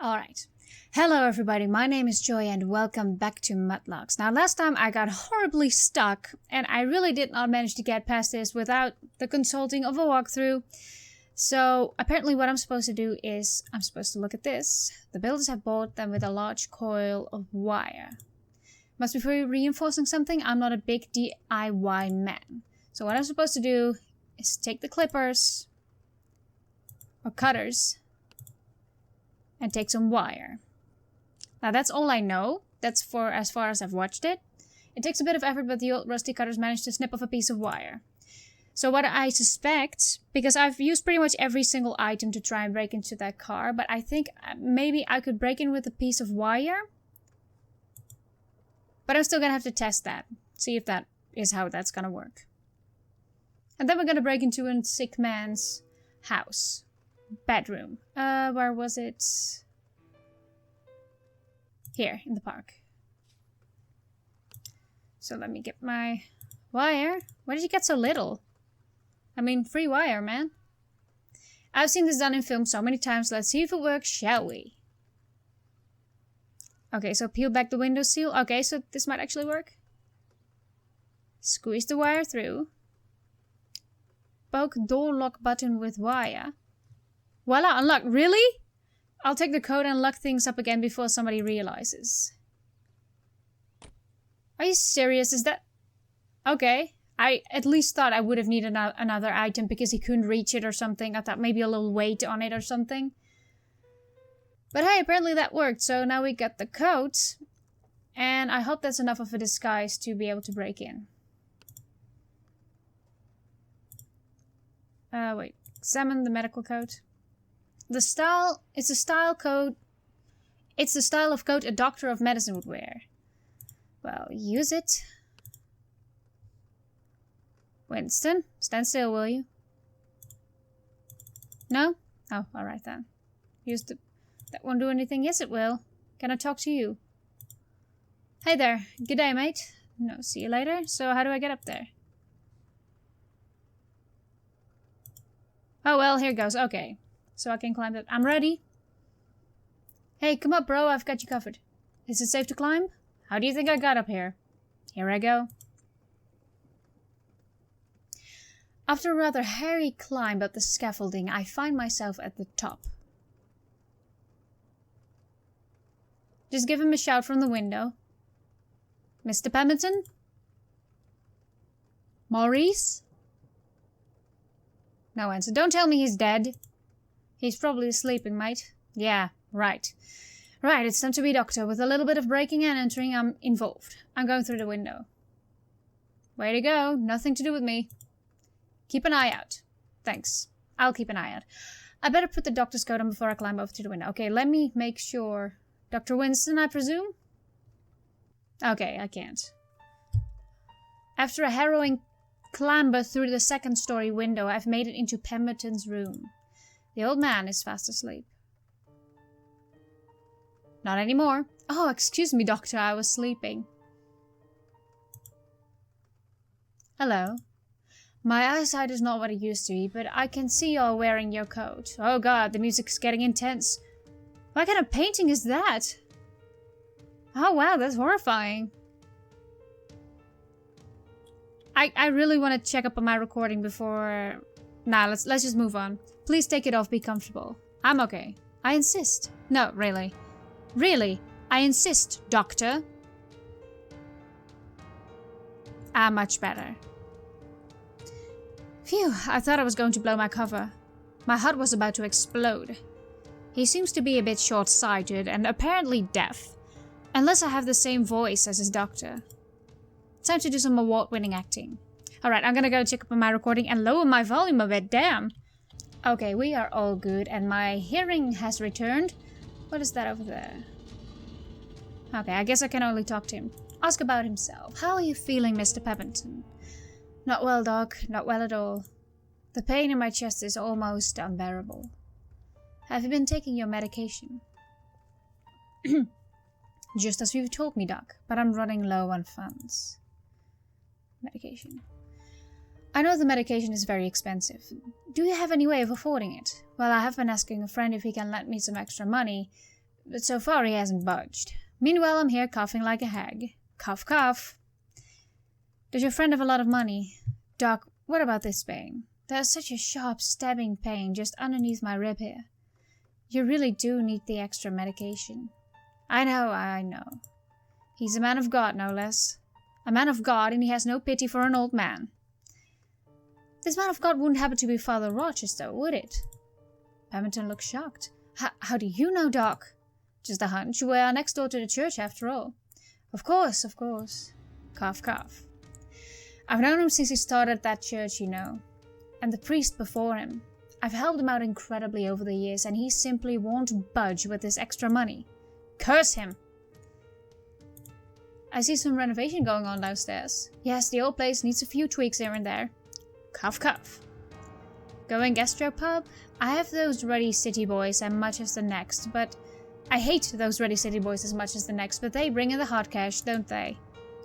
Alright. Hello everybody, my name is Joy and welcome back to Mudlarks. Now last time I got horribly stuck and I really did not manage to get past this without the consulting of a walkthrough. So apparently what I'm supposed to do is, I'm supposed to look at this. The builders have bought them with a large coil of wire. Must be reinforcing something. I'm not a big DIY man. So what I'm supposed to do is take the clippers or cutters and take some wire. Now that's all I know. That's for as far as I've watched it. It takes a bit of effort, but the old rusty cutters managed to snip off a piece of wire. So what I suspect, because I've used pretty much every single item to try and break into that car, but I think maybe I could break in with a piece of wire. But I'm still gonna have to test that. See if that is how that's gonna work. And then we're gonna break into a sick man's house. Bedroom. Where was it? Here, in the park. So let me get my wire. Why did you get so little? I mean, free wire, man. I've seen this done in film so many times. Let's see if it works, shall we? Okay, so peel back the window seal. Okay, so this might actually work. Squeeze the wire through. Poke door lock button with wire. Voila, unlock. Really? I'll take the code and lock things up again before somebody realizes. Are you serious? Is that... Okay. I at least thought I would have needed another item because he couldn't reach it or something. I thought maybe a little weight on it or something. But hey, apparently that worked. So now we got the code. And I hope that's enough of a disguise to be able to break in. Wait. Examine the medical code. The style, it's a style code. It's the style of coat a doctor of medicine would wear. Well, use it. Winston, stand still, will you? No? Oh, alright then. That won't do anything. Yes, it will. Can I talk to you? Hey there. Good day, mate. No, see you later. So how do I get up there? Oh, well, here goes. Okay. So I can climb it. I'm ready. Hey, come up, bro. I've got you covered. Is it safe to climb? How do you think I got up here? Here I go. After a rather hairy climb up the scaffolding, I find myself at the top. Just give him a shout from the window. Mr. Pemberton? Maurice? No answer. Don't tell me he's dead. He's probably sleeping, mate. Yeah, right. Right, it's time to be doctor. With a little bit of breaking and entering, I'm involved. I'm going through the window. Way to go. Nothing to do with me. Keep an eye out. Thanks. I'll keep an eye out. I better put the doctor's coat on before I climb over to the window. Okay, let me make sure. Dr. Winston, I presume? Okay, I can't. After a harrowing clamber through the second-story window, I've made it into Pemberton's room. The old man is fast asleep. Not anymore. Oh, excuse me, doctor, I was sleeping. Hello. My eyesight is not what it used to be, but I can see you're wearing your coat. Oh god, the music's getting intense. What kind of painting is that? Oh wow, that's horrifying. I really want to check up on my recording before... Nah, let's just move on. Please take it off, be comfortable. I'm okay. I insist. No, really. Really, I insist, doctor. Much better. Phew, I thought I was going to blow my cover. My heart was about to explode. He seems to be a bit short-sighted and apparently deaf. Unless I have the same voice as his doctor. Time to do some award-winning acting. Alright, I'm gonna go check up on my recording and lower my volume a bit, damn. Okay, we are all good and my hearing has returned. What is that over there? Okay, I guess I can only talk to him. Ask about himself. How are you feeling, Mr. Pemberton? Not well, Doc. Not well at all. The pain in my chest is almost unbearable. Have you been taking your medication? Just as you've told me, Doc, but I'm running low on funds. Medication. I know the medication is very expensive. Do you have any way of affording it? Well, I have been asking a friend if he can lend me some extra money. But so far he hasn't budged. Meanwhile, I'm here coughing like a hag. Cough, cough. Does your friend have a lot of money? Doc, what about this pain? There's such a sharp stabbing pain just underneath my rib here. You really do need the extra medication. I know. He's a man of God, no less. A man of God, and he has no pity for an old man. This man of God wouldn't happen to be Father Rogers, though, would it? Pemberton looked shocked. How do you know, Doc? Just a hunch. We are next door to the church, after all. Of course. Cough, cough. I've known him since he started that church, you know. And the priest before him. I've helped him out incredibly over the years, and he simply won't budge with this extra money. Curse him! I see some renovation going on downstairs. Yes, the old place needs a few tweaks here and there. Cough, cough. Going gastropub? I have those ruddy city boys as much as the next, but... I hate those ruddy city boys as much as the next, but they bring in the hard cash, don't they?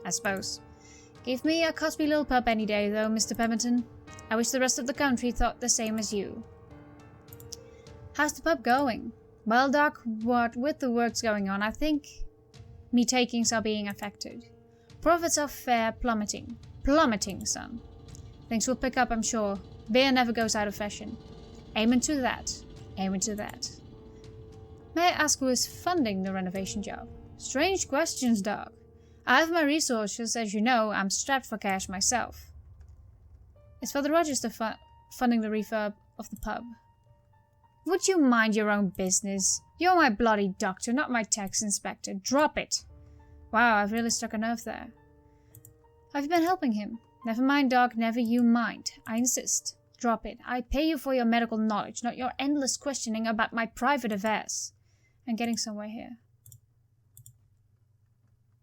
I suppose. Give me a Cosby little pub any day, though, Mr. Pemberton. I wish the rest of the country thought the same as you. How's the pub going? Well, Doc, what with the works going on, I think me takings are being affected. Profits are fair plummeting. Plummeting, son. Things will pick up, I'm sure. Beer never goes out of fashion. Amen to that. Amen to that. May I ask who is funding the renovation job? Strange questions, Doc. I have my resources, as you know. I'm strapped for cash myself. Is Father Rogers funding the refurb of the pub? Would you mind your own business? You're my bloody doctor, not my tax inspector. Drop it. Wow, I've really struck a nerve there. Have you been helping him? Never mind, Doc, never you mind. I insist. Drop it. I pay you for your medical knowledge, not your endless questioning about my private affairs. I'm getting somewhere here.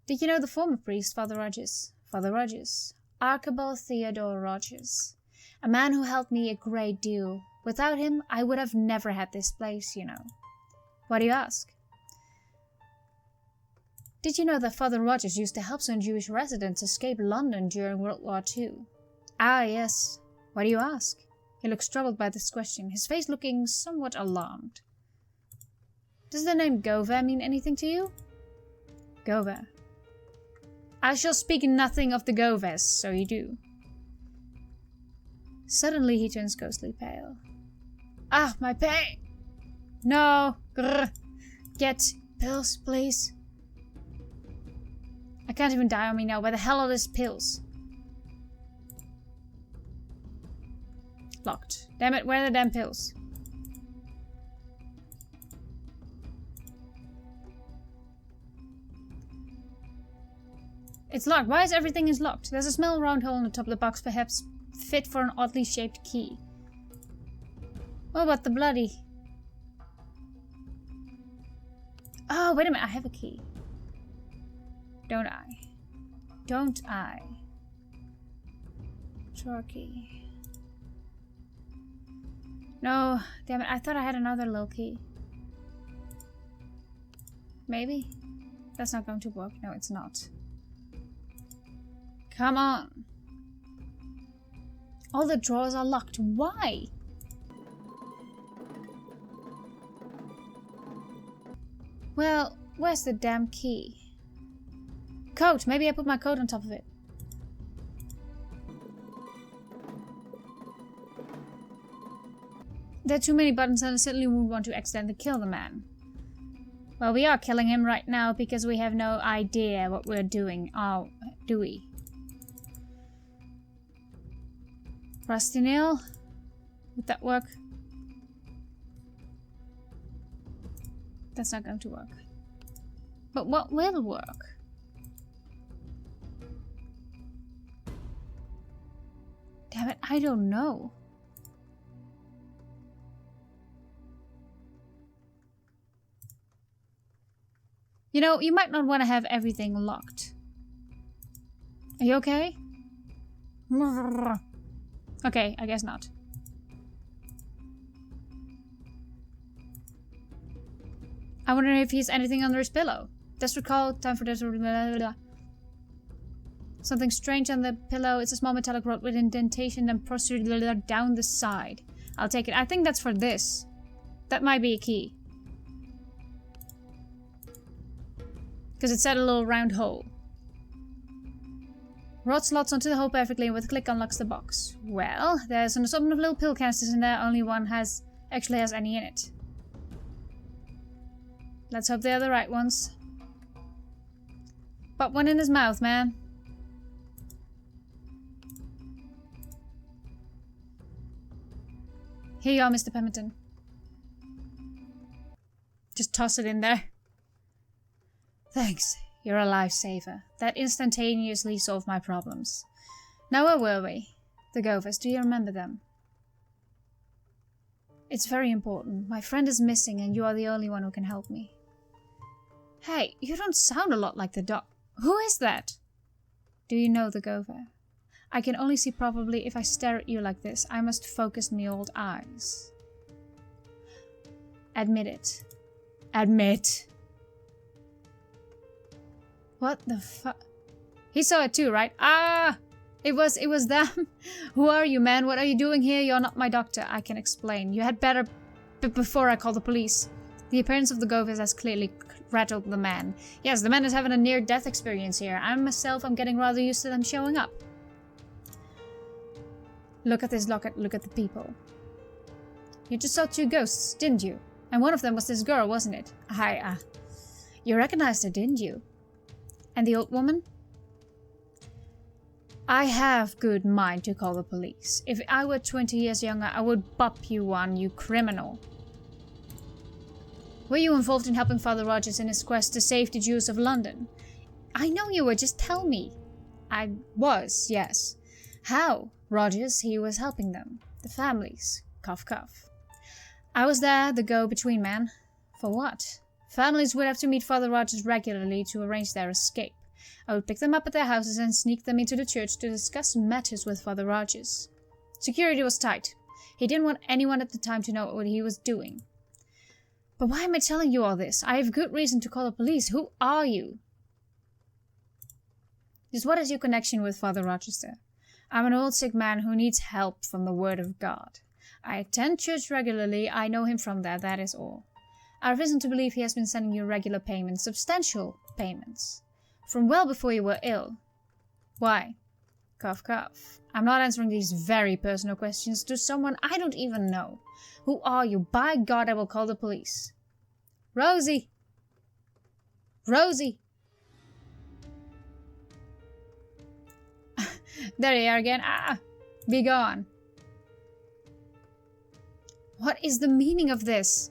Did you know the former priest, Father Rogers? Father Rogers. Archibald Theodore Rogers. A man who helped me a great deal. Without him, I would have never had this place, you know. Why do you ask? Did you know that Father Rogers used to help some Jewish residents escape London during World War II? Ah, yes. Why do you ask? He looks troubled by this question, his face looking somewhat alarmed. Does the name Gover mean anything to you? Gover. I shall speak nothing of the Govers, so you do. Suddenly he turns ghostly pale. Ah, my pain! No! Grr. Get pills, please. I can't even die on me now. Where the hell are these pills? Locked. Damn it, where are the damn pills? It's locked. Why is everything locked? There's a small round hole in the top of the box, perhaps fit for an oddly shaped key. What about the bloody? Oh, wait a minute. I have a key. Don't I? Don't I? Drawer key. No, damn it. I thought I had another little key. Maybe? That's not going to work. No, it's not. Come on. All the drawers are locked. Why? Well, where's the damn key? Coat. Maybe I put my coat on top of it. There are too many buttons and I certainly wouldn't want to accidentally kill the man. Well, we are killing him right now because we have no idea what we're doing. Oh, do we? Rusty nail? Would that work? That's not going to work. But what will work? Damn it, I don't know. You know, you might not want to have everything locked. Are you okay? Okay, I guess not. I wonder if he has anything under his pillow. Desperate call, time for this. Something strange on the pillow. It's a small metallic rod with indentation and protruded down the side. I'll take it. I think that's for this. That might be a key. Because it said a little round hole. Rod slots onto the hole perfectly and with a click unlocks the box. Well, there's an assortment of little pill canisters in there. Only one actually has any in it. Let's hope they are the right ones. Pop one in his mouth, man. Here you are, Mr. Pemberton. Just toss it in there. Thanks. You're a lifesaver. That instantaneously solved my problems. Now where were we? The Govers, do you remember them? It's very important. My friend is missing and you are the only one who can help me. Hey, you don't sound a lot like the doc. Who is that? Do you know the Gover? I can only see properly if I stare at you like this. I must focus me old eyes. Admit it. Admit. What the fuck? He saw it too, right? Ah! It was them. Who are you, man? What are you doing here? You're not my doctor. I can explain. You had better... before I call the police. The appearance of the Govers has clearly rattled the man. Yes, the man is having a near-death experience here. I'm getting rather used to them showing up. Look at this locket. Look at the people. You just saw 2 ghosts, didn't you? And one of them was this girl, wasn't it? You recognized her, didn't you? And the old woman? I have good mind to call the police. If I were 20 years younger, I would bop you one, you criminal. Were you involved in helping Father Rogers in his quest to save the Jews of London? I know you were, just tell me. I was, yes. How? Rogers, he was helping them. The families. Cough, cough. I was there, the go-between man. For what? Families would have to meet Father Rogers regularly to arrange their escape. I would pick them up at their houses and sneak them into the church to discuss matters with Father Rogers. Security was tight. He didn't want anyone at the time to know what he was doing. But why am I telling you all this? I have good reason to call the police. Who are you? Just what is your connection with Father Rochester? I'm an old sick man who needs help from the Word of God. I attend church regularly. I know him from there, that is all. I have reason to believe he has been sending you regular payments, substantial payments, from well before you were ill. Why? Cough, cough. I'm not answering these very personal questions to someone I don't even know. Who are you? By God, I will call the police. Rosie! Rosie! There you are again. Ah! Be gone. What is the meaning of this?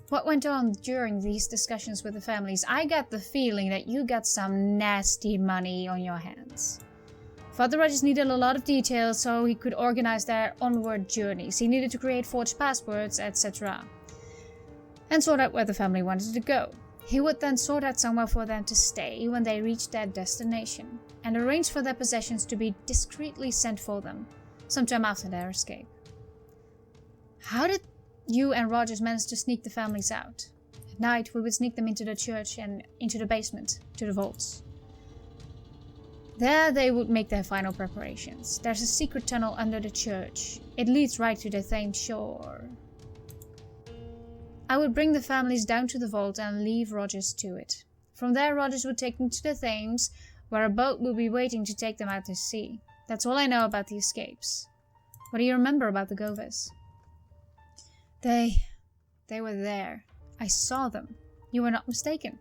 What went on during these discussions with the families? I got the feeling that you got some nasty money on your hands. Father Rogers needed a lot of details so he could organize their onward journeys. He needed to create forged passports, etc. And sort out where the family wanted to go. He would then sort out somewhere for them to stay when they reached their destination, and arrange for their possessions to be discreetly sent for them, sometime after their escape. How did you and Rogers managed to sneak the families out? At night, we would sneak them into the church and into the basement, to the vaults. There they would make their final preparations. There's a secret tunnel under the church. It leads right to the Thames shore. I would bring the families down to the vault and leave Rogers to it. From there, Rogers would take them to the Thames, where a boat would be waiting to take them out to sea. That's all I know about the escapes. What do you remember about the Govers? They were there. I saw them. You were not mistaken.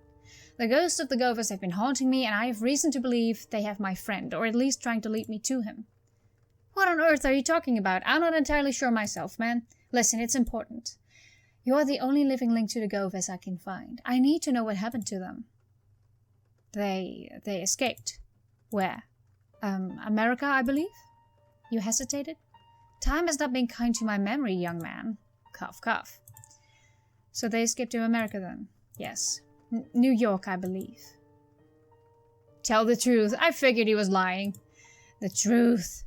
The ghosts of the Govers have been haunting me, and I have reason to believe they have my friend, or at least trying to lead me to him. What on earth are you talking about? I'm not entirely sure myself, man. Listen, it's important. You are the only living link to the Govers I can find. I need to know what happened to them. They escaped. Where? America, I believe? You hesitated? Time has not been kind to my memory, young man. Cough, cough. So they escaped to America then? Yes. New York, I believe. Tell the truth. I figured he was lying. The truth.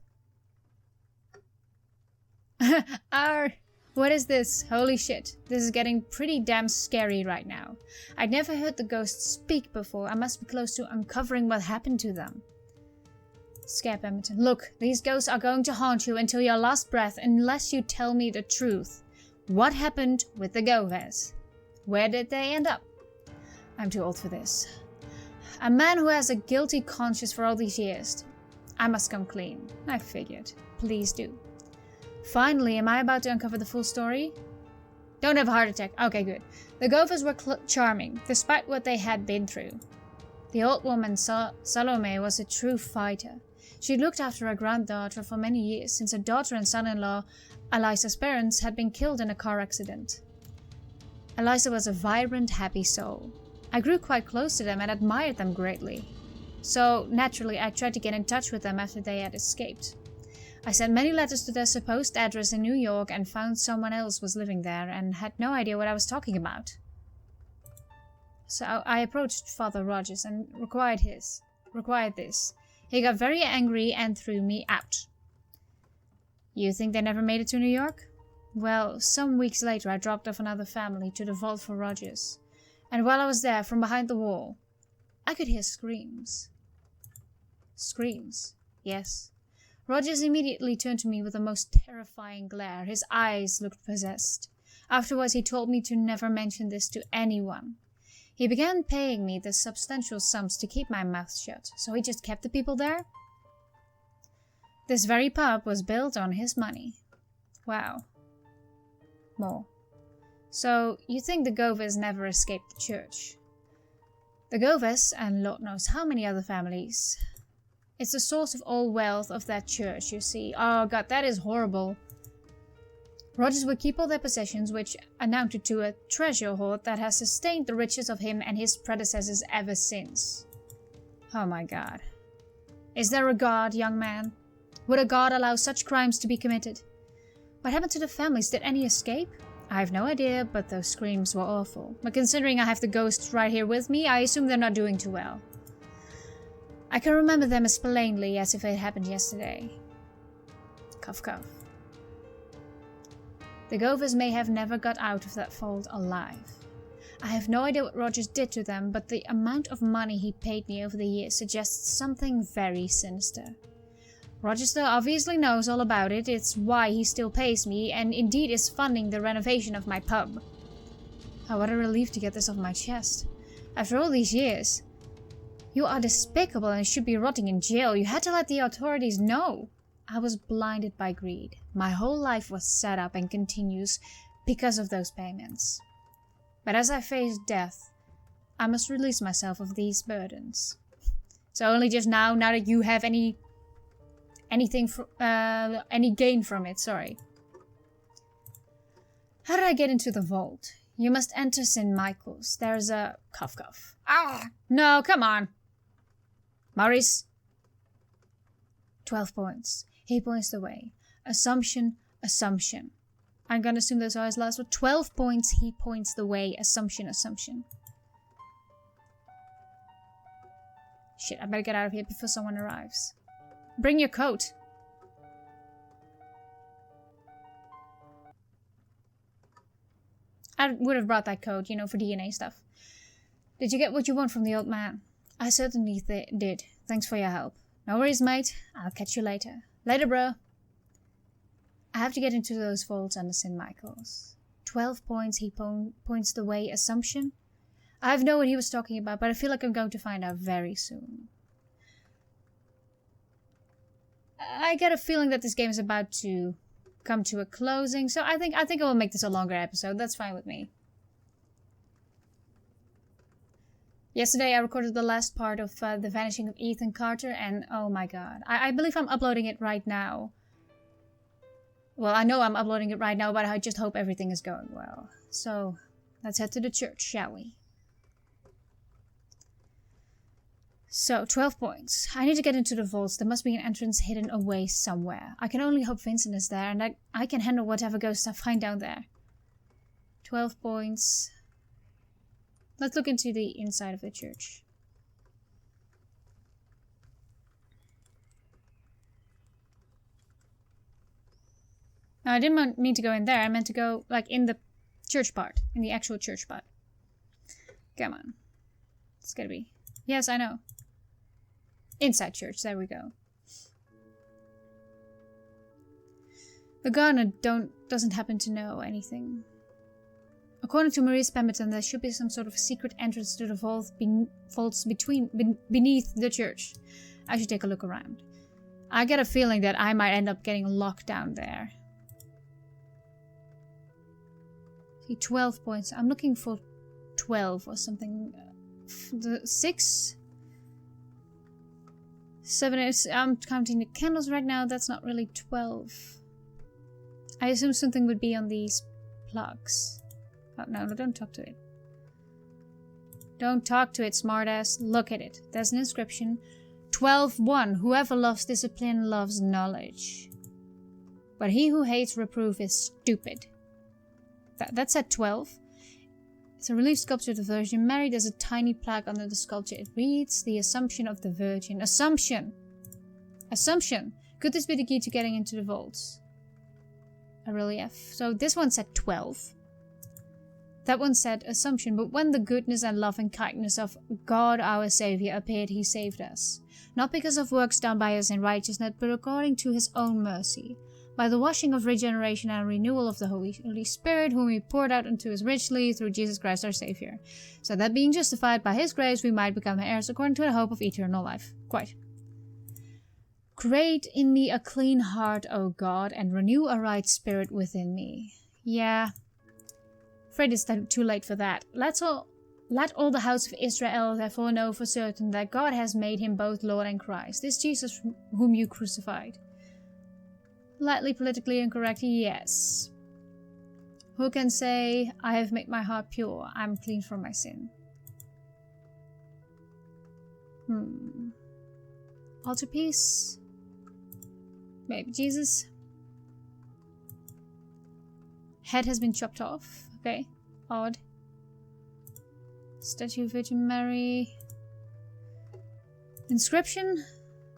What is this? Holy shit. This is getting pretty damn scary right now. I'd never heard the ghosts speak before. I must be close to uncovering what happened to them. Scare Pemberton. Look, these ghosts are going to haunt you until your last breath unless you tell me the truth. What happened with the Govers? Where did they end up? I'm too old for this. A man who has a guilty conscience for all these years. I must come clean. I figured. Please do. Finally, am I about to uncover the full story? Don't have a heart attack. Okay, good. The Gophers were charming, despite what they had been through. The old woman, Salome, was a true fighter. She looked after her granddaughter for many years, since her daughter and son-in-law, Eliza's parents, had been killed in a car accident. Eliza was a vibrant, happy soul. I grew quite close to them and admired them greatly. So, naturally, I tried to get in touch with them after they had escaped. I sent many letters to their supposed address in New York and found someone else was living there and had no idea what I was talking about. So I approached Father Rogers and required this. He got very angry and threw me out. You think they never made it to New York? Well, some weeks later I dropped off another family to the vault for Rogers. And while I was there, from behind the wall, I could hear screams. Screams, yes. Rogers immediately turned to me with a most terrifying glare. His eyes looked possessed. Afterwards, he told me to never mention this to anyone. He began paying me the substantial sums to keep my mouth shut, so he just kept the people there? This very pub was built on his money. Wow. More. So, you think the Gophers never escaped the church? The Gophers, and Lord knows how many other families. It's the source of all wealth of that church, you see. Oh god, that is horrible. Rogers would keep all their possessions, which amounted to a treasure hoard that has sustained the riches of him and his predecessors ever since. Oh my god. Is there a god, young man? Would a god allow such crimes to be committed? What happened to the families? Did any escape? I have no idea, but those screams were awful. But considering I have the ghosts right here with me, I assume they're not doing too well. I can remember them as plainly as if it happened yesterday. Cough cough. The Gophers may have never got out of that vault alive. I have no idea what Rogers did to them, but the amount of money he paid me over the years suggests something very sinister. Rogers though obviously knows all about it, it's why he still pays me, and indeed is funding the renovation of my pub. Oh, what a relief to get this off my chest. After all these years. You are despicable and should be rotting in jail. You had to let the authorities know. I was blinded by greed. My whole life was set up and continues because of those payments. But as I face death, I must release myself of these burdens. So only just now that you have any gain from it, sorry. How did I get into the vault? You must enter St. Michael's. There's a cough cough. Ah! No, come on. Maurice. 12 points. He points the way. Assumption, assumption. I'm gonna assume those are his last words. 12 points, he points the way. Assumption, assumption. Shit, I better get out of here before someone arrives. Bring your coat. I would have brought that coat, you know, for DNA stuff. Did you get what you want from the old man? I certainly did. Thanks for your help. No worries, mate. I'll catch you later. Later, bro. I have to get into those vaults under St. Michael's. 12 points, he points the way. Assumption? I have no what he was talking about, but I feel like I'm going to find out very soon. I get a feeling that this game is about to come to a closing, so I think I will make this a longer episode. That's fine with me. Yesterday I recorded the last part of The Vanishing of Ethan Carter, and oh my god. I believe I'm uploading it right now. Well, I know I'm uploading it right now, but I just hope everything is going well. So, let's head to the church, shall we? So, 12 points. I need to get into the vaults. There must be an entrance hidden away somewhere. I can only hope Vincent is there, and I can handle whatever ghosts I find down there. 12 points. Let's look into the inside of the church. No, I didn't mean to go in there. I meant to go, like, in the church part. In the actual church part. Come on. It's gotta be. Yes, I know. Inside church. There we go. The gardener doesn't happen to know anything. According to Maurice Pemberton, there should be some sort of secret entrance to the vaults beneath the church. I should take a look around. I get a feeling that I might end up getting locked down there. See, 12 points. I'm looking for 12 or something. 6? 7 is... I'm counting the candles right now. That's not really 12. I assume something would be on these plugs. Oh, no, don't talk to it. Don't talk to it, smartass. Look at it. There's an inscription. 12:1. Whoever loves discipline loves knowledge. But he who hates reproof is stupid. That's at 12. It's a relief sculpture of the Virgin Mary. There's a tiny plaque under the sculpture. It reads, the Assumption of the Virgin. Assumption! Assumption! Could this be the key to getting into the vaults? A relief. So this one said 12. That one said Assumption, but when the goodness and love and kindness of God our Saviour appeared, he saved us. Not because of works done by us in righteousness, but according to his own mercy. By the washing of regeneration and renewal of the Holy Spirit, whom he poured out unto us richly through Jesus Christ our Saviour. So that being justified by his grace, we might become heirs according to the hope of eternal life. Quite. Create in me a clean heart, O God, and renew a right spirit within me. Yeah. Afraid it's too late for that. Let all the house of Israel therefore know for certain that God has made him both Lord and Christ, this Jesus whom you crucified. Lightly politically incorrect, yes. Who can say, I have made my heart pure, I'm clean from my sin? Altarpiece? Maybe Jesus? Head has been chopped off. Okay, odd. Statue of Virgin Mary. Inscription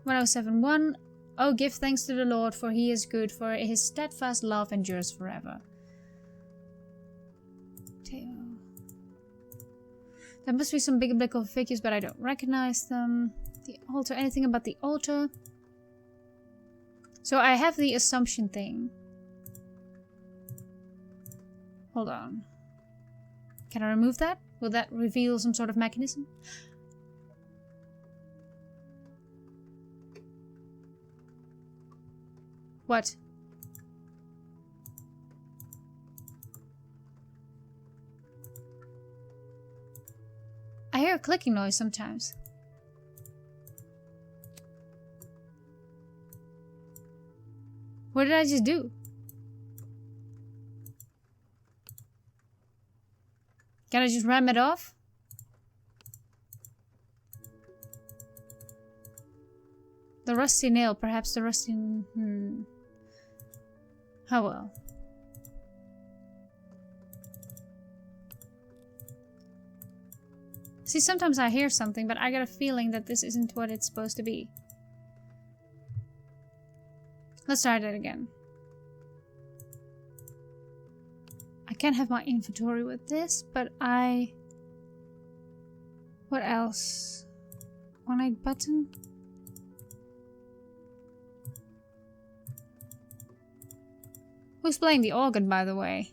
1071. Oh, give thanks to the Lord, for he is good, for his steadfast love endures forever. There must be some big biblical figures, but I don't recognize them. The altar, anything about the altar? So I have the Assumption thing. Hold on. Can I remove that? Will that reveal some sort of mechanism? What? I hear a clicking noise sometimes. What did I just do? Can I just ram it off? The rusty nail, perhaps the rusty... Oh well. See, sometimes I hear something, but I get a feeling that this isn't what it's supposed to be. Let's try that again. I can't have my inventory with this, but I... What else? 1-8 button? Who's playing the organ, by the way?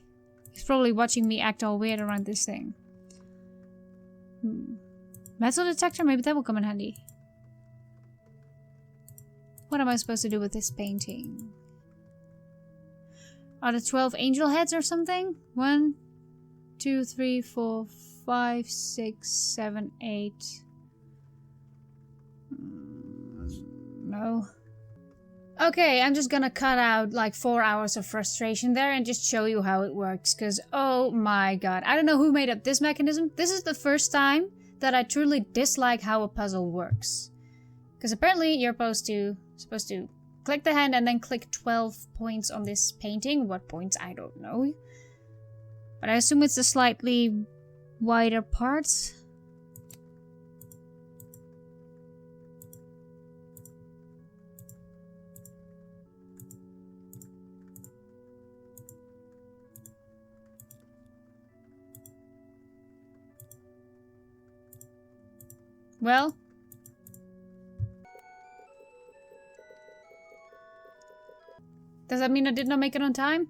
He's probably watching me act all weird around this thing. Metal detector? Maybe that will come in handy. What am I supposed to do with this painting? Are there 12 angel heads or something? 1, 2, 3, 4, 5, 6, 7, 8. No. Okay, I'm just gonna cut out like 4 hours of frustration there and just show you how it works, because oh my god, I don't know who made up this mechanism. This is the first time that I truly dislike how a puzzle works. Because apparently you're supposed to click the hand and then click 12 points on this painting. What points, I don't know. But I assume it's the slightly wider parts. Well, does that mean I did not make it on time?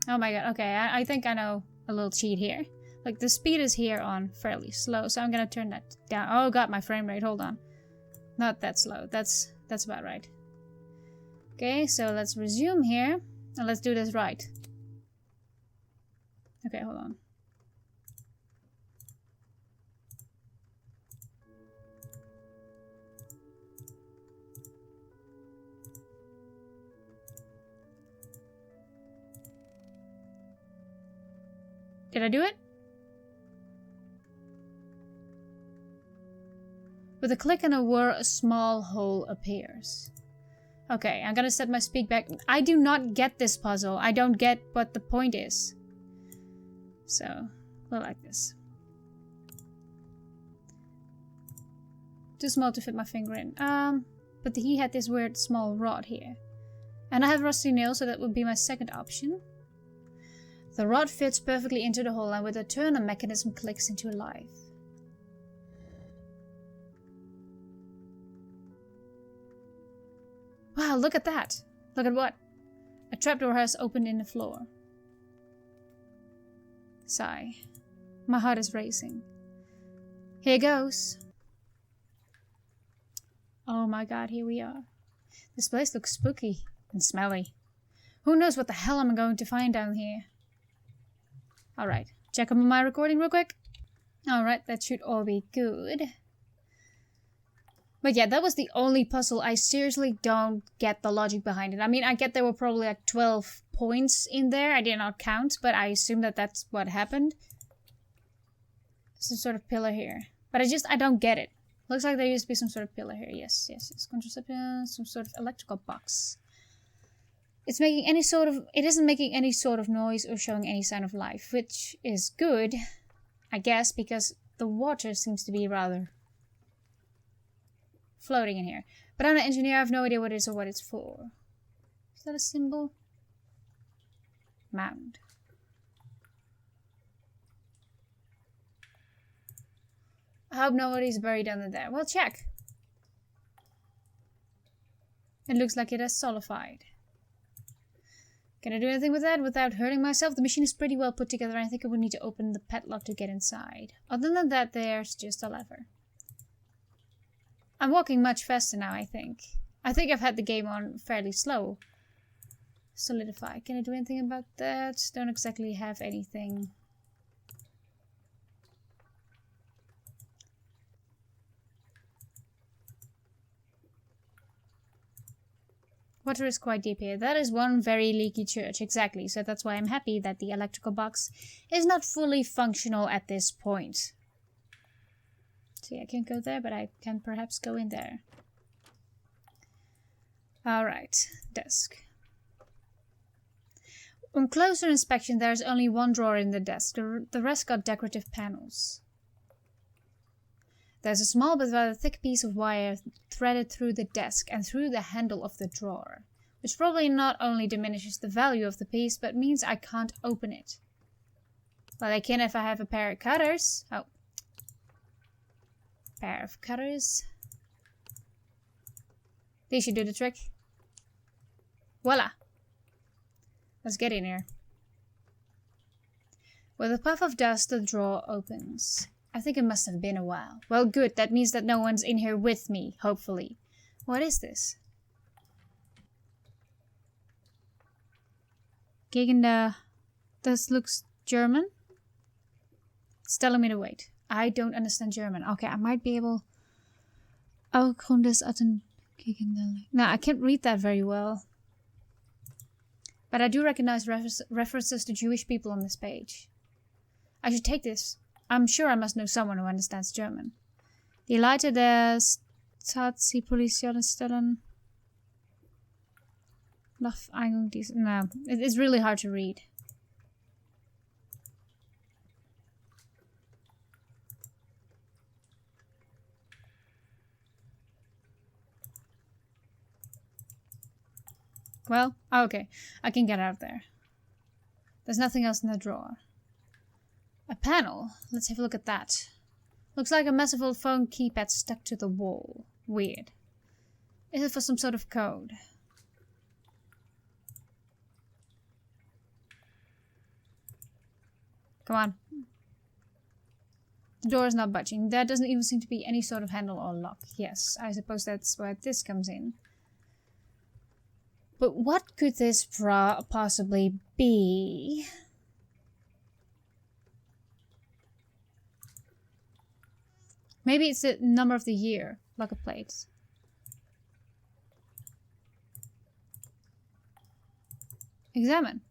Oh my god, okay, I think I know a little cheat here. Like, the speed is here on fairly slow, so I'm gonna turn that down. Oh god, my frame rate, hold on. Not that slow, that's about right. Okay, so let's resume here, and let's do this right. Okay, hold on. Did I do it? With a click and a whir, a small hole appears. Okay, I'm gonna set my speed back. I do not get this puzzle. I don't get what the point is. So, we'll like this. Too small to fit my finger in. But he had this weird small rod here. And I have rusty nails, so that would be my second option. The rod fits perfectly into the hole, and with a turn, a mechanism clicks into life. Wow, look at that! Look at what? A trapdoor has opened in the floor. Sigh. My heart is racing. Here goes. Oh my god, here we are. This place looks spooky and smelly. Who knows what the hell I'm going to find down here? Alright, check on my recording real quick. Alright, that should all be good. But yeah, that was the only puzzle. I seriously don't get the logic behind it. I mean, I get there were probably like 12 points in there. I did not count, but I assume that that's what happened. Some sort of pillar here. But I don't get it. Looks like there used to be some sort of pillar here. Yes, yes, yes. Contraception, some sort of electrical box. It isn't making any sort of noise or showing any sign of life, which is good, I guess, because the water seems to be rather floating in here. But I'm an engineer, I have no idea what it is or what it's for. Is that a symbol? Mound. I hope nobody's buried under there. Well, check. It looks like it has solidified. Can I do anything with that without hurting myself? The machine is pretty well put together. I think I would need to open the padlock to get inside. Other than that, there's just a lever. I'm walking much faster now, I think. I think I've had the game on fairly slow. Solidify. Can I do anything about that? Don't exactly have anything. Water is quite deep here. That is one very leaky church, exactly. So that's why I'm happy that the electrical box is not fully functional at this point. See, I can't go there, but I can perhaps go in there. Alright, desk. On closer inspection, there's only one drawer in the desk. The rest got decorative panels. There's a small but rather thick piece of wire threaded through the desk and through the handle of the drawer, which probably not only diminishes the value of the piece, but means I can't open it. Well, I can if I have a pair of cutters. Oh. Pair of cutters. These should do the trick. Voila! Let's get in here. With a puff of dust, the drawer opens. I think it must have been a while. Well, good. That means that no one's in here with me, hopefully. What is this? Gegende. This looks German. It's telling me to wait. I don't understand German. Okay, I might be able... Oh, Grundes atten Gegende. No, I can't read that very well. But I do recognize references to Jewish people on this page. I should take this. I'm sure I must know someone who understands German. Die Leiter der Staatspolizei stellen. No, it's really hard to read. Well, okay. I can get out of there. There's nothing else in the drawer. A panel? Let's have a look at that. Looks like a massive old phone keypad stuck to the wall. Weird. Is it for some sort of code? Come on. The door is not budging. There doesn't even seem to be any sort of handle or lock. Yes, I suppose that's where this comes in. But what could this possibly be? Maybe it's the number of the year. Locker plates. Examine.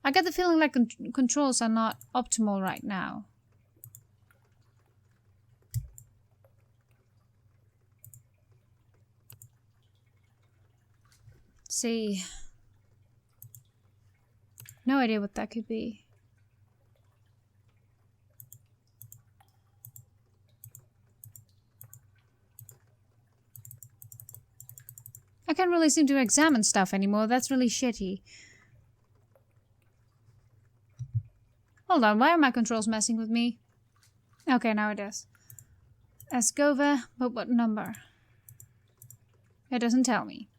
I get the feeling like controls are not optimal right now. Let's see. No idea what that could be. I can't really seem to examine stuff anymore. That's really shitty. Hold on, why are my controls messing with me? Okay, now it does. Escova, but what number? It doesn't tell me.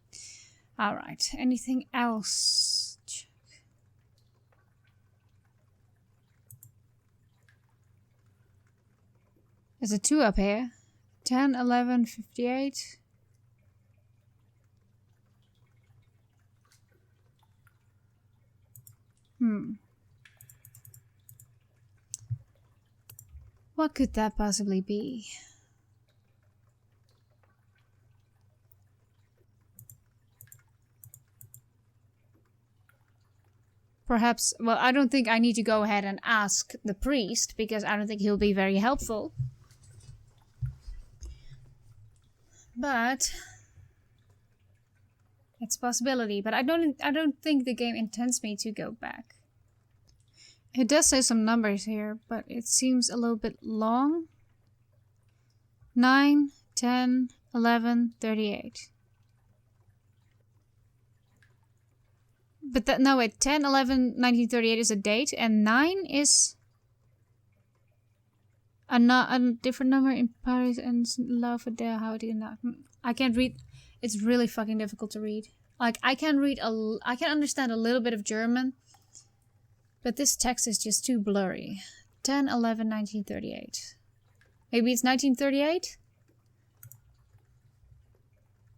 Alright, anything else? Check. There's a 2 up here. 10, 11, 58. What could that possibly be? Perhaps, well, I don't think I need to go ahead and ask the priest because I don't think he'll be very helpful. But it's a possibility, but I don't think the game intends me to go back. It does say some numbers here, but it seems a little bit long. 9, 10, 11, 38. But that, no wait, 10, 11, 1938 is a date, and 9 is a different number in Paris and love for there. How do you not? I can't read. It's really fucking difficult to read. Like I can understand a little bit of German, but this text is just too blurry. 10, 11, 1938. Maybe it's 1938?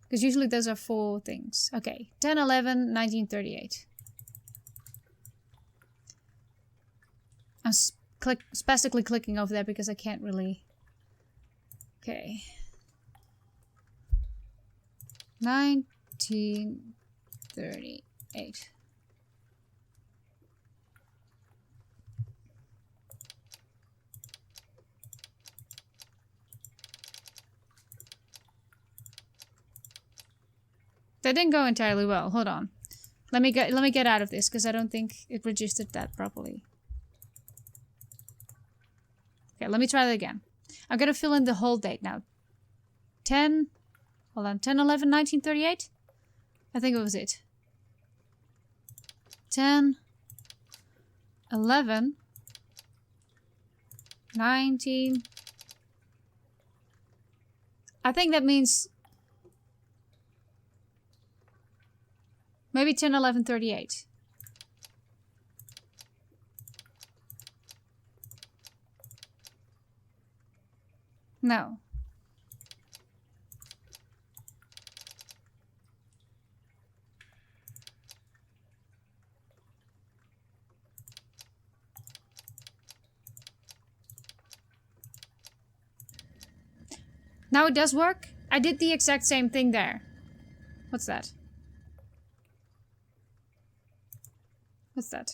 Because usually those are 4 things. Okay, 10, 11, 1938. I'm spastically clicking over there because I can't really... Okay. 1938. That didn't go entirely well. Hold on. Let me get out of this because I don't think it registered that properly. Okay, let me try that again. I'm gonna fill in the whole date now. 10, hold on, 10, 11, 1938? I think it was it. 10, 11, 19. I think that means maybe 10, 11, 38. No. Now it does work. I did the exact same thing there. What's that? What's that?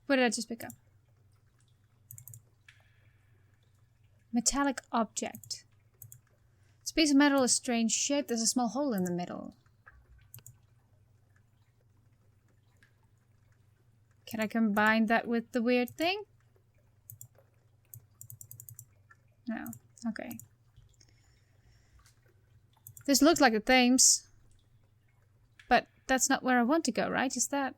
What did I just pick up? Metallic object. This piece of metal is strange shaped. There's a small hole in the middle. Can I combine that with the weird thing? No. Okay. This looks like the Thames. But that's not where I want to go, right? Is that...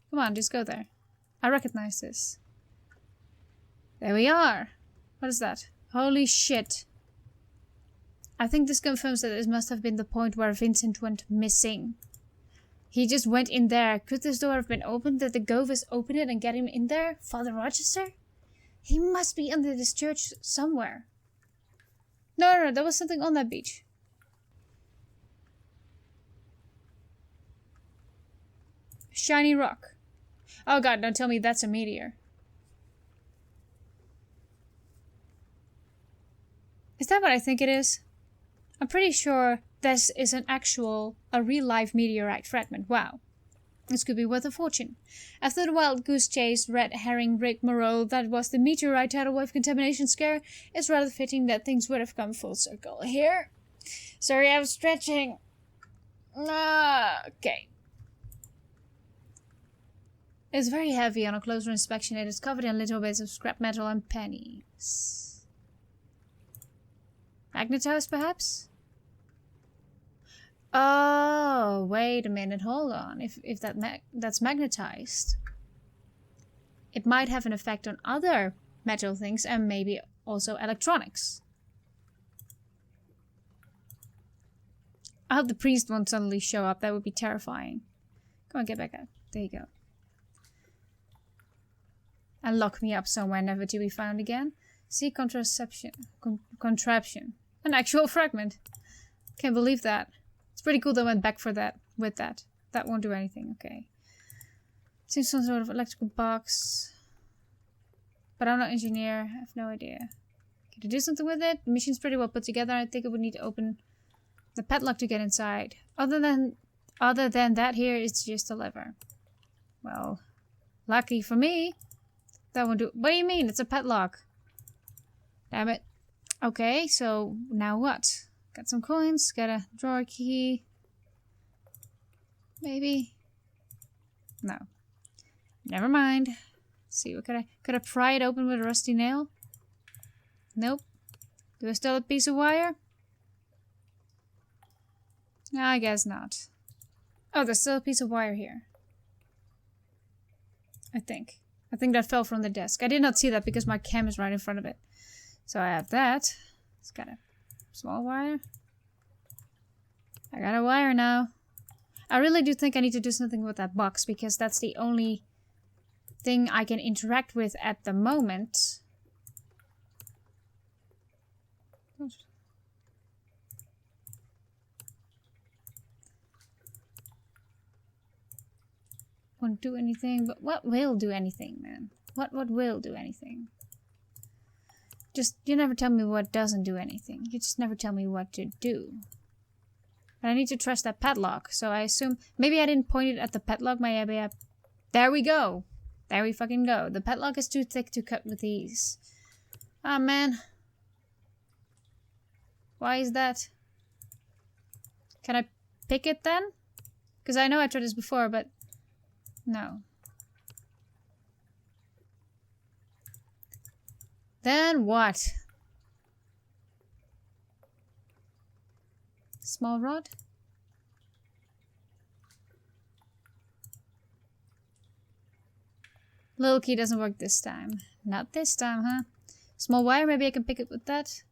Come on, just go there. I recognize this. There we are. What is that? Holy shit. I think this confirms that this must have been the point where Vincent went missing. He just went in there. Could this door have been opened? Did the Govis open it and get him in there? Father Rochester? He must be under this church somewhere. No, there was something on that beach. Shiny rock. Oh god, don't tell me that's a meteor. Is that what I think it is? I'm pretty sure this is a real life meteorite fragment. Wow. This could be worth a fortune. After the wild goose chase, red herring rigmarole that was the meteorite tidal wave contamination scare, it's rather fitting that things would have come full circle here. Sorry, I was stretching. Okay. It's very heavy. On a closer inspection, it is covered in little bits of scrap metal and pennies. Magnetized, perhaps? Oh, wait a minute, hold on. If that's magnetized, it might have an effect on other metal things and maybe also electronics. I hope the priest won't suddenly show up. That would be terrifying. Come on, get back out. There you go. And lock me up somewhere never to be found again. See contraception. Contraption. An actual fragment. Can't believe that. It's pretty cool they went back for that, with that. That won't do anything, okay. Seems some sort of electrical box. But I'm not an engineer, I have no idea. Can I do something with it? The machine's pretty well put together. I think I would need to open the padlock to get inside. Other than that here, it's just a lever. Well, lucky for me, that won't do. What do you mean? It's a padlock. Damn it. Okay, so now what? Got some coins, got a drawer key. Maybe. No. Never mind. Let's see, what could I pry it open with a rusty nail? Nope. Do I still have a piece of wire? No, I guess not. Oh, there's still a piece of wire here. I think that fell from the desk. I did not see that because my cam is right in front of it. So I have that. It's got a small wire. I got a wire now. I really do think I need to do something with that box because that's the only thing I can interact with at the moment. Won't do anything, but what will do anything, man? What will do anything? Just, you never tell me what doesn't do anything. You just never tell me what to do. But I need to trust that padlock, so I assume... Maybe I didn't point it at the padlock, maybe I... There we go! There we fucking go. The padlock is too thick to cut with ease. Ah, man. Why is that? Can I pick it then? Because I know I tried this before, but... No. Then what? Small rod? Little key doesn't work this time. Not this time, huh? Small wire, maybe I can pick it with that.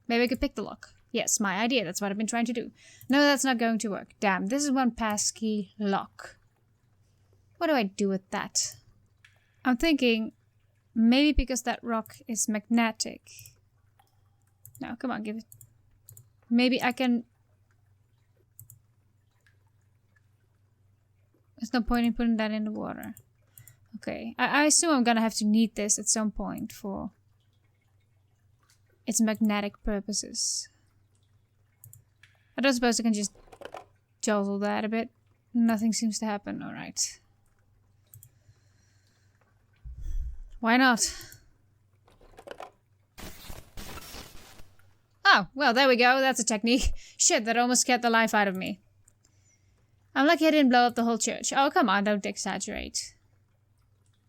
Maybe I could pick the lock. Yes, my idea. That's what I've been trying to do. No, that's not going to work. Damn, this is one passkey lock. What do I do with that? I'm thinking, maybe because that rock is magnetic. No, come on, give it. Maybe I can... There's no point in putting that in the water. Okay, I assume I'm gonna have to need this at some point for its magnetic purposes. I don't suppose I can just jostle that a bit. Nothing seems to happen, alright. Why not? Oh, well, there we go. That's a technique. Shit, that almost scared the life out of me. I'm lucky I didn't blow up the whole church. Oh, come on, don't exaggerate.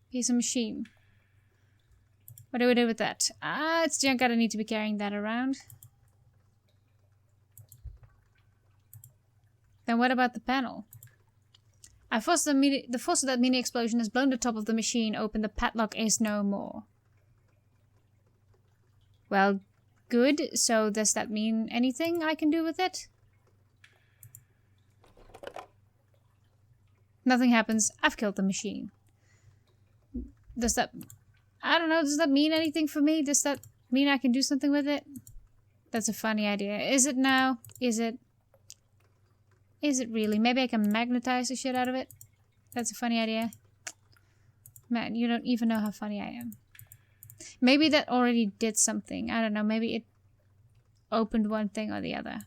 Piece of machine. What do we do with that? Ah, it's junk. I don't need to be carrying that around. Then what about the panel? The force of that mini explosion has blown the top of the machine open. The padlock is no more. Well, good. So does that mean anything I can do with it? Nothing happens. I've killed the machine. Does that... I don't know. Does that mean anything for me? Does that mean I can do something with it? That's a funny idea. Is it now? Is it? Is it really? Maybe I can magnetize the shit out of it? That's a funny idea. Man, you don't even know how funny I am. Maybe that already did something. I don't know. Maybe it opened one thing or the other.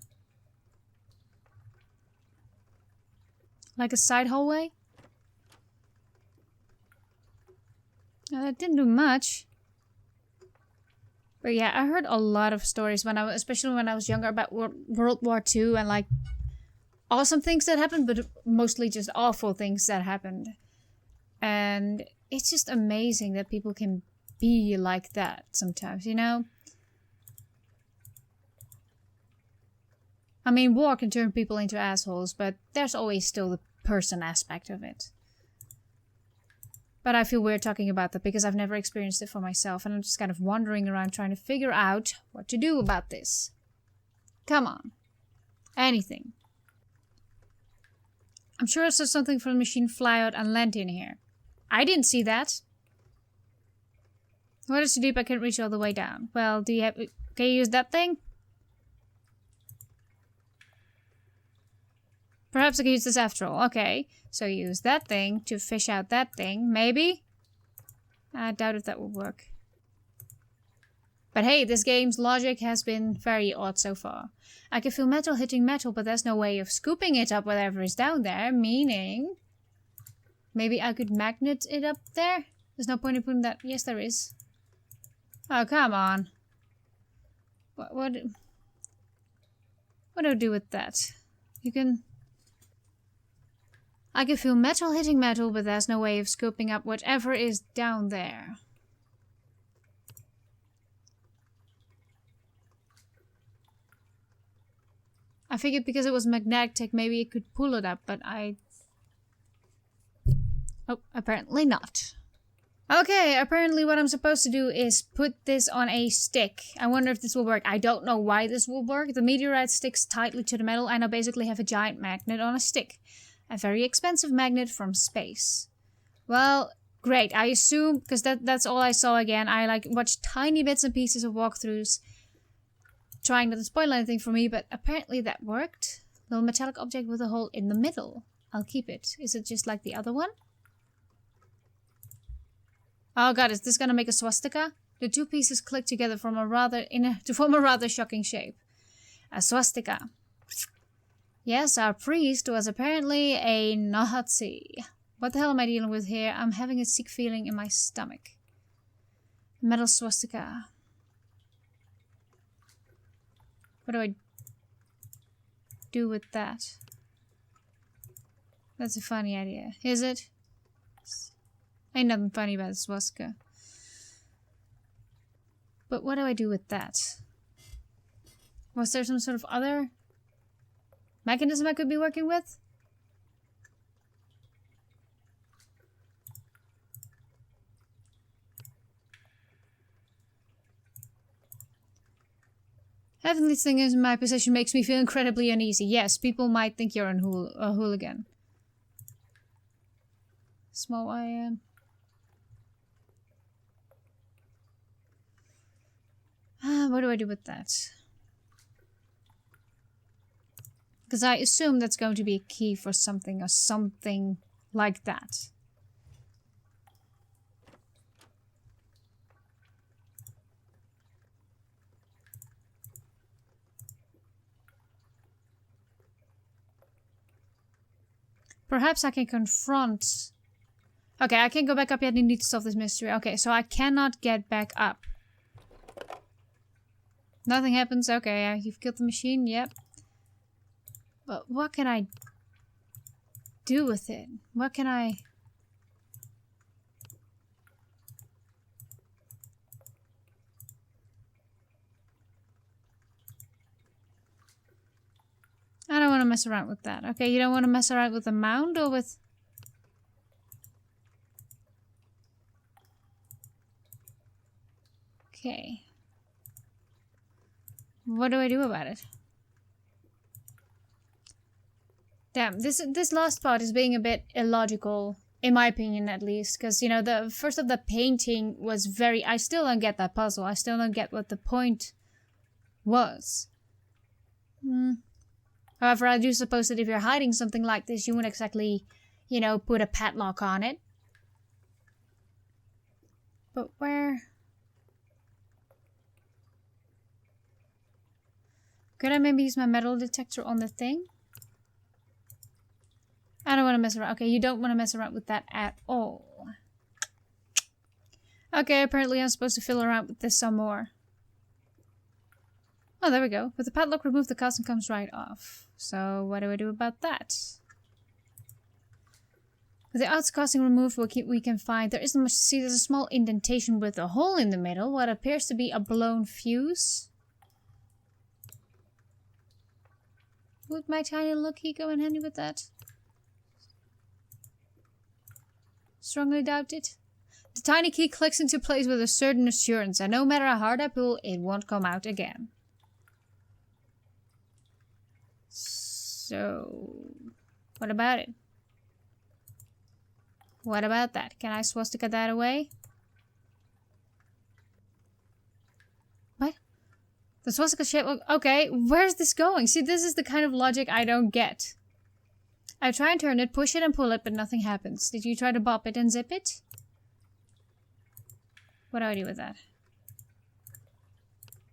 Like a side hallway? That didn't do much. But yeah, I heard a lot of stories when especially when I was younger about World War II and like awesome things that happened, but mostly just awful things that happened. And it's just amazing that people can be like that sometimes, you know? I mean, war can turn people into assholes, but there's always still the person aspect of it. But I feel weird talking about that because I've never experienced it for myself, and I'm just kind of wandering around trying to figure out what to do about this. Come on. Anything. I'm sure I saw something from the machine fly out and land in here. I didn't see that. What is too deep? I can't reach all the way down. Well, do you have... Can you use that thing? Perhaps I can use this after all. Okay, so use that thing to fish out that thing. Maybe? I doubt if that will work. But hey, this game's logic has been very odd so far. I can feel metal hitting metal, but there's no way of scooping it up whatever is down there, meaning... Maybe I could magnet it up there? There's no point in putting that... Yes, there is. Oh, come on. What do I do with that? You can... I can feel metal hitting metal, but there's no way of scooping up whatever is down there. I figured because it was magnetic, maybe it could pull it up, but Oh, apparently not. Okay, apparently what I'm supposed to do is put this on a stick. I wonder if this will work. I don't know why this will work. The meteorite sticks tightly to the metal, and I basically have a giant magnet on a stick. A very expensive magnet from space. Well, great. I assume, because that's all I saw again. I like watched tiny bits and pieces of walkthroughs. Trying not to spoil anything for me, but apparently that worked. Little metallic object with a hole in the middle. I'll keep it. Is it just like the other one? Oh god, is this gonna make a swastika? The two pieces click together to form a rather shocking shape. A swastika. Yes, our priest was apparently a Nazi. What the hell am I dealing with here? I'm having a sick feeling in my stomach. Metal swastika. What do I do with that? That's a funny idea. Is it? Ain't nothing funny about a swastika. But what do I do with that? Was there some sort of other mechanism I could be working with? Having these things in my possession makes me feel incredibly uneasy. Yes, people might think you're a hooligan. Small iron. What do I do with that? Because I assume that's going to be a key for something or something like that. Perhaps I can confront... Okay, I can't go back up yet. I need to solve this mystery. Okay, so I cannot get back up. Nothing happens. Okay, you've killed the machine. Yep. But what can I do with it? What can I... I don't want to mess around with that. Okay, you don't want to mess around with the mound or with... Okay. What do I do about it? Damn, this last part is being a bit illogical, in my opinion at least, because, you know, the first of the painting was very... I still don't get that puzzle. I still don't get what the point was. However, I do suppose that if you're hiding something like this, you wouldn't exactly, you know, put a padlock on it. But where... Could I maybe use my metal detector on the thing? I don't want to mess around. Okay, you don't want to mess around with that at all. Okay, apparently I'm supposed to fill around with this some more. Oh, there we go. With the padlock, remove the casting comes right off. So, what do I do about that? With the outer casting removed, we can find... There isn't much to see. There's a small indentation with a hole in the middle. What appears to be a blown fuse. Would my tiny look key go in handy with that? Strongly doubt it. The tiny key clicks into place with a certain assurance, and no matter how hard I pull, it won't come out again. So, what about it? What about that? Can I swastika that away? What? The swastika shape... Okay, where's this going? See, this is the kind of logic I don't get. I try and turn it, push it and pull it, but nothing happens. Did you try to bop it and zip it? What do I do with that?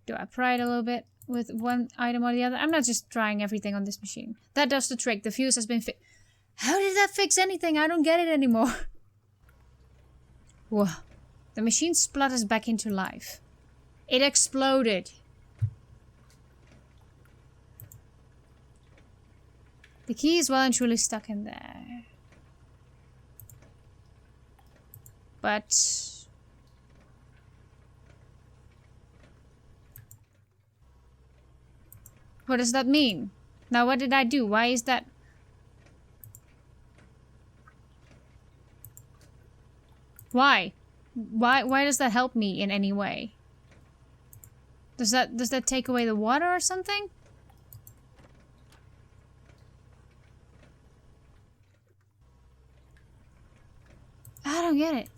Do I pry it a little bit with one item or the other? I'm not just trying everything on this machine. That does the trick. The fuse has been fixed. How did that fix anything? I don't get it anymore. Whoa. The machine splutters back into life. It exploded. The key is well and truly stuck in there. But... what does that mean? Now what did I do? Why is that... Why? Why does that help me in any way? Does that take away the water or something? I don't get it.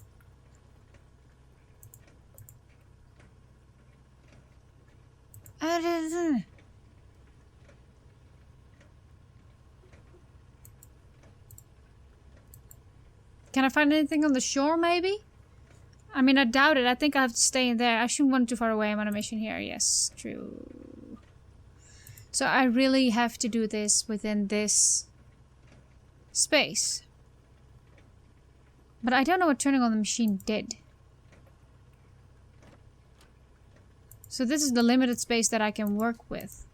Can I find anything on the shore, maybe? I mean, I doubt it. I think I have to stay in there. I shouldn't want too far away. I'm on a mission here. Yes, true. So I really have to do this within this space. But I don't know what turning on the machine did. So this is the limited space that I can work with.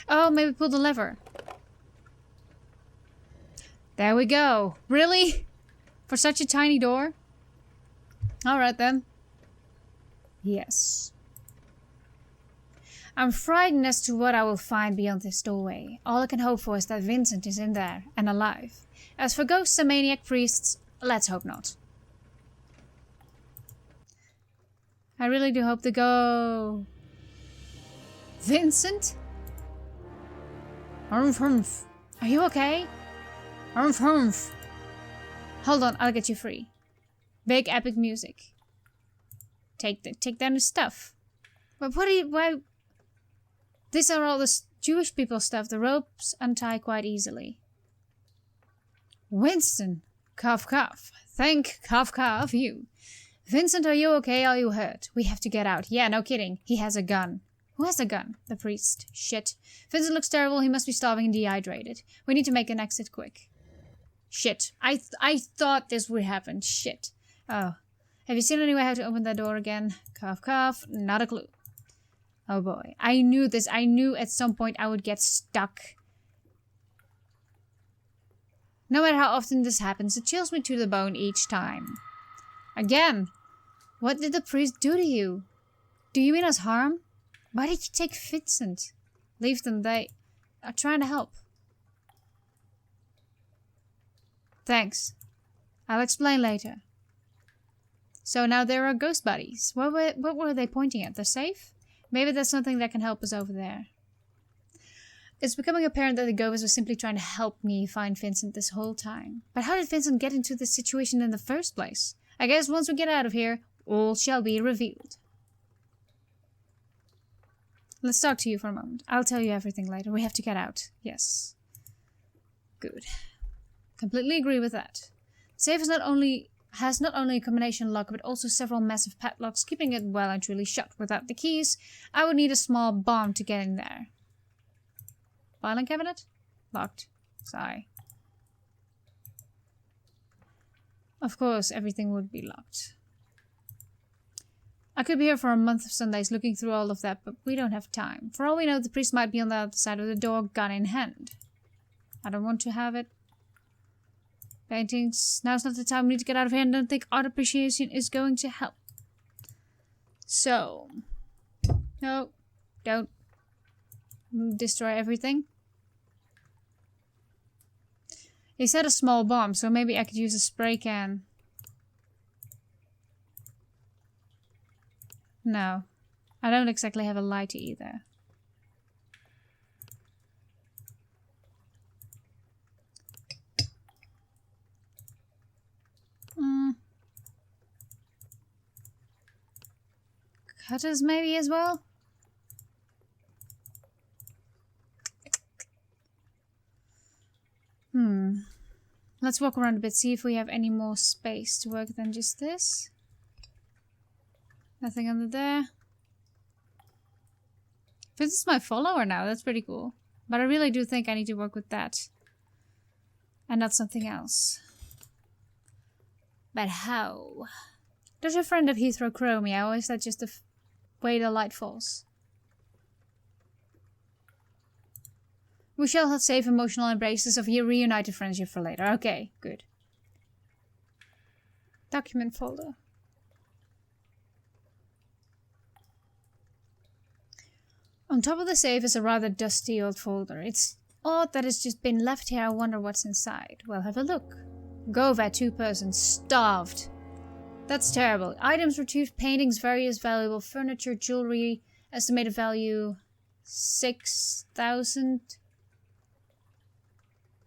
Oh, maybe pull the lever. There we go. Really? For such a tiny door? Alright then. Yes. I'm frightened as to what I will find beyond this doorway. All I can hope for is that Vincent is in there and alive. As for ghosts and maniac priests, let's hope not. I really do hope to go... Vincent? Humph humph. Are you okay? Humph humph. Hold on, I'll get you free. Big epic music. Take down the stuff. But what are you... why... These are all the Jewish people stuff. The ropes untie quite easily. Winston. Cough cough. Thank cough cough you. Vincent, are you okay? Are you hurt? We have to get out. Yeah, no kidding. He has a gun. Who has a gun? The priest. Shit. Vincent looks terrible. He must be starving and dehydrated. We need to make an exit quick. Shit. I thought this would happen. Shit. Oh. Have you seen any way how to open that door again? Cough cough. Not a clue. Oh boy. I knew this. I knew at some point I would get stuck. No matter how often this happens, it chills me to the bone each time. Again. What did the priest do to you? Do you mean us harm? Why did you take Vincent? Leave them. They are trying to help. Thanks. I'll explain later. So now there are ghost buddies. What were they pointing at? The safe? Maybe there's something that can help us over there. It's becoming apparent that the Govers was simply trying to help me find Vincent this whole time. But how did Vincent get into this situation in the first place? I guess once we get out of here, all shall be revealed. Let's talk to you for a moment. I'll tell you everything later. We have to get out. Yes. Good. Completely agree with that. The safe has not only a combination lock, but also several massive padlocks, keeping it well and truly shut. Without the keys, I would need a small bomb to get in there. Filing cabinet? Locked. Sorry. Of course, everything would be locked. I could be here for a month of Sundays looking through all of that, but we don't have time. For all we know, the priest might be on the other side of the door, gun in hand. I don't want to have it. Paintings. Now's not the time. We need to get out of here, and don't think art appreciation is going to help. So. No. Don't. Destroy everything. He said a small bomb, so maybe I could use a spray can. No. I don't exactly have a lighter either. Cutters maybe as well? Let's walk around a bit, see if we have any more space to work than just this. Nothing under there. This is my follower now, that's pretty cool. But I really do think I need to work with that. And not something else. But how? There's a friend at Heathrow Chromia, or is that just the way the light falls? We shall have safe emotional embraces of your reunited friendship for later. Okay, good. Document folder. On top of the safe is a rather dusty old folder. It's odd that it's just been left here. I wonder what's inside. Well, have a look. Gova, 2 persons, starved. That's terrible. Items retrieved, paintings, various valuable furniture, jewelry, estimated value 6,000.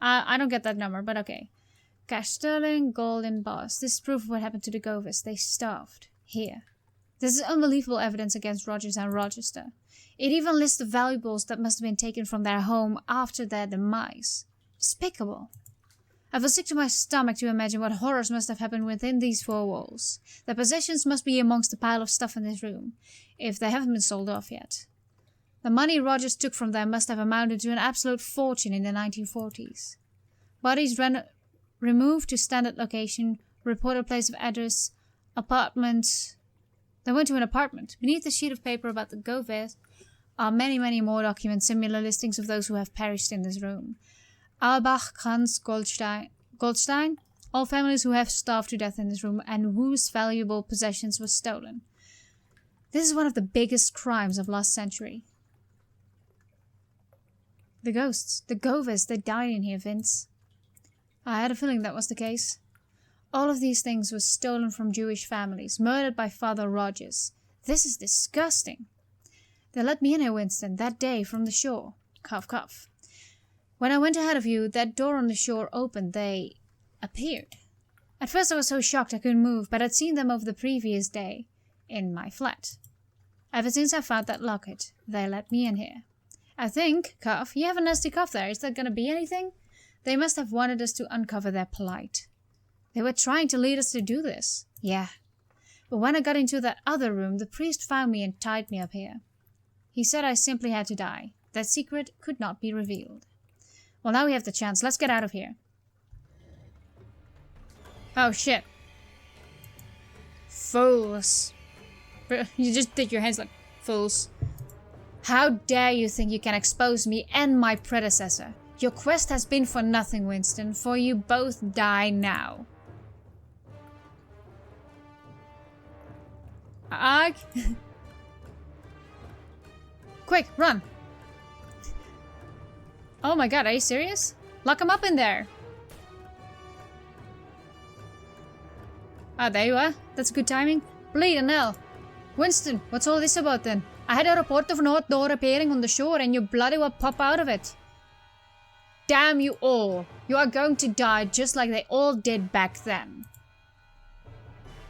I don't get that number, but okay. Cash sterling, gold embossed. This is proof of what happened to the Govers. They starved. Here. This is unbelievable evidence against Rogers and Rochester. It even lists the valuables that must have been taken from their home after their demise. Despicable. I feel sick to my stomach to imagine what horrors must have happened within these 4 walls. Their possessions must be amongst the pile of stuff in this room, if they haven't been sold off yet. The money Rogers took from them must have amounted to an absolute fortune in the 1940s. Bodies removed to standard location, reported place of address, apartment. They went to an apartment. Beneath the sheet of paper about the Govers are many, many more documents, similar listings of those who have perished in this room. Albach, Kranz, Goldstein, all families who have starved to death in this room and whose valuable possessions were stolen. This is one of the biggest crimes of last century. The ghosts, the Govers, they died in here, Vince. I had a feeling that was the case. All of these things were stolen from Jewish families, murdered by Father Rogers. This is disgusting. They let me in here, Winston, that day from the shore. Cough, cough. When I went ahead of you, that door on the shore opened. They appeared. At first I was so shocked I couldn't move, but I'd seen them over the previous day in my flat. Ever since I found that locket, they let me in here. I think, cough, you have a nasty cough there. Is that going to be anything? They must have wanted us to uncover their plight. They were trying to lead us to do this. Yeah. But when I got into that other room, the priest found me and tied me up here. He said I simply had to die. That secret could not be revealed. Well, now we have the chance. Let's get out of here. Oh, shit. Fools. You just did your hands like fools. How dare you think you can expose me and my predecessor? Your quest has been for nothing, Winston, for you both die now. Quick, run! Oh my god, are you serious? Lock him up in there! Ah, there you are. That's good timing. Bleed and hell. Winston, what's all this about then? I had a report of an odd door appearing on the shore and you bloody well pop out of it. Damn you all. You are going to die just like they all did back then.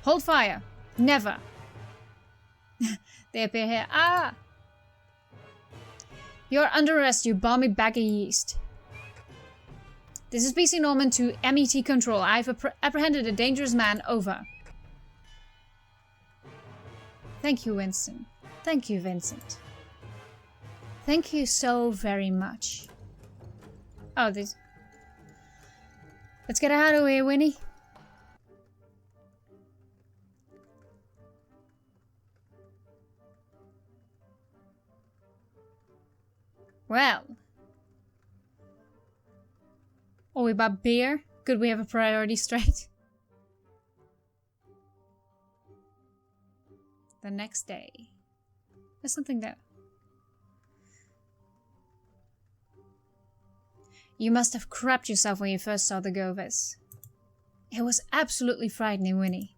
Hold fire. Never. They appear here. Ah! You're under arrest, you balmy bag of yeast. This is PC Norman to MET Control. I've apprehended a dangerous man. Over. Thank you, Winston. Thank you, Vincent. Thank you so very much. Oh, this... Let's get out of here, Winnie. Well. Oh, we bought beer? Could we have a priority straight? The next day. There's something there. You must have crapped yourself when you first saw the Govis. It was absolutely frightening, Winnie.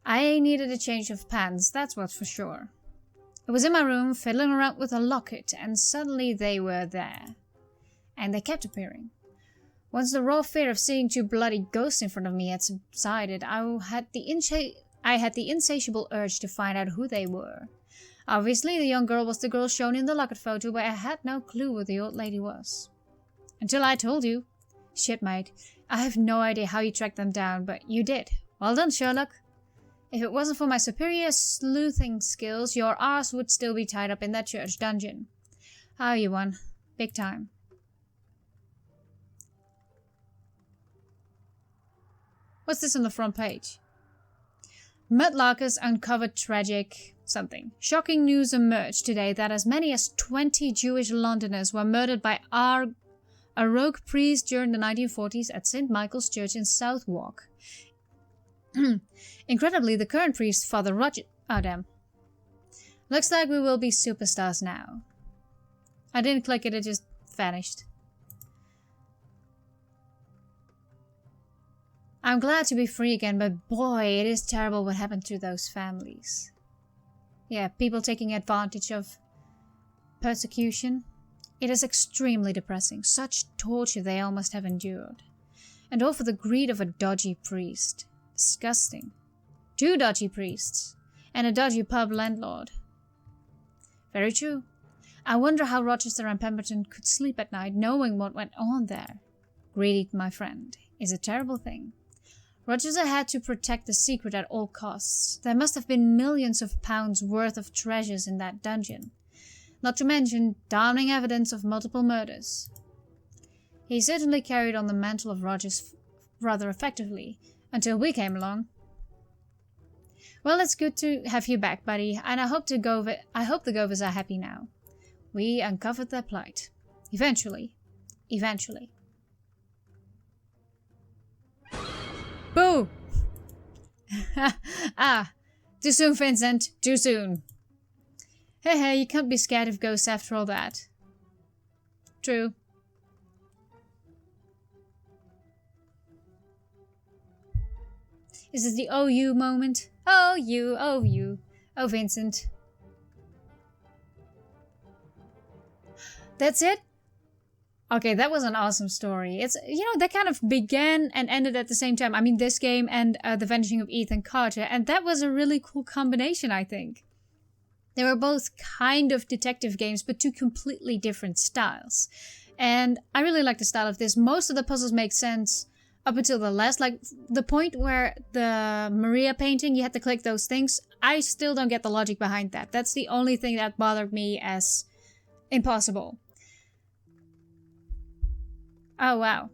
I needed a change of pants, that's what for sure. I was in my room, fiddling around with a locket, and suddenly they were there. And they kept appearing. Once the raw fear of seeing two bloody ghosts in front of me had subsided, I had the insatiable urge to find out who they were. Obviously, the young girl was the girl shown in the locket photo, but I had no clue what the old lady was. Until I told you. Shit, mate. I have no idea how you tracked them down, but you did. Well done, Sherlock. If it wasn't for my superior sleuthing skills, your arse would still be tied up in that church dungeon. Oh, you won. Big time. What's this on the front page? Mudlarks uncovered tragic something. Shocking news emerged today that as many as 20 Jewish Londoners were murdered by a rogue priest during the 1940s at St. Michael's Church in Southwark. Incredibly, the current priest, Father Roger... Oh, damn. Looks like we will be superstars now. I didn't click it, it just vanished. I'm glad to be free again, but boy, it is terrible what happened to those families. Yeah, people taking advantage of persecution. It is extremely depressing. Such torture they all must have endured. And all for the greed of a dodgy priest. Disgusting. 2 dodgy priests. And a dodgy pub landlord. Very true. I wonder how Rochester and Pemberton could sleep at night knowing what went on there. Greedy, my friend, is a terrible thing. Rochester had to protect the secret at all costs. There must have been millions of pounds worth of treasures in that dungeon. Not to mention damning evidence of multiple murders. He certainly carried on the mantle of Rogers rather effectively, until we came along. Well, it's good to have you back, buddy, and I hope the Govers are happy now. We uncovered their plight. Eventually. Eventually. Boo! Ah, too soon, Vincent. Too soon. Hey, you can't be scared of ghosts after all that. True. Is this the oh you moment? Oh you, oh you. Oh Vincent. That's it? Okay, that was an awesome story. It's, you know, that kind of began and ended at the same time. I mean, this game and The Vanishing of Ethan Carter. And that was a really cool combination, I think. They were both kind of detective games, but 2 completely different styles. And I really like the style of this. Most of the puzzles make sense up until the last. Like, the point where the Maria painting, you had to click those things. I still don't get the logic behind that. That's the only thing that bothered me as impossible. Oh, wow.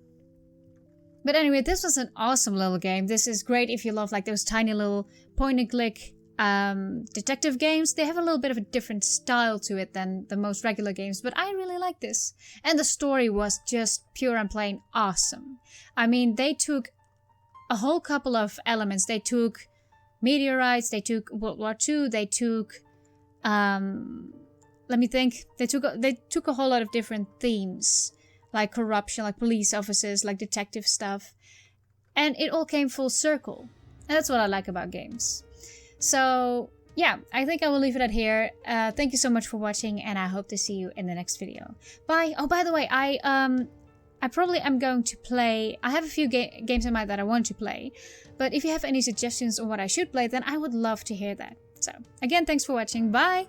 But anyway, this was an awesome little game. This is great if you love like those tiny little point-and-click detective games. They have a little bit of a different style to it than the most regular games, but I really like this. And the story was just pure and plain awesome. I mean, they took a whole couple of elements. They took meteorites, they took World War II, they took... let me think. They took a whole lot of different themes. Like corruption, like police officers, like detective stuff. And it all came full circle. And that's what I like about games. So, yeah, I think I will leave it at here. Thank you so much for watching, and I hope to see you in the next video. Bye. Oh, by the way, I probably am going to play. I have a few games in mind that I want to play, but if you have any suggestions on what I should play, then I would love to hear that. So again, thanks for watching. Bye.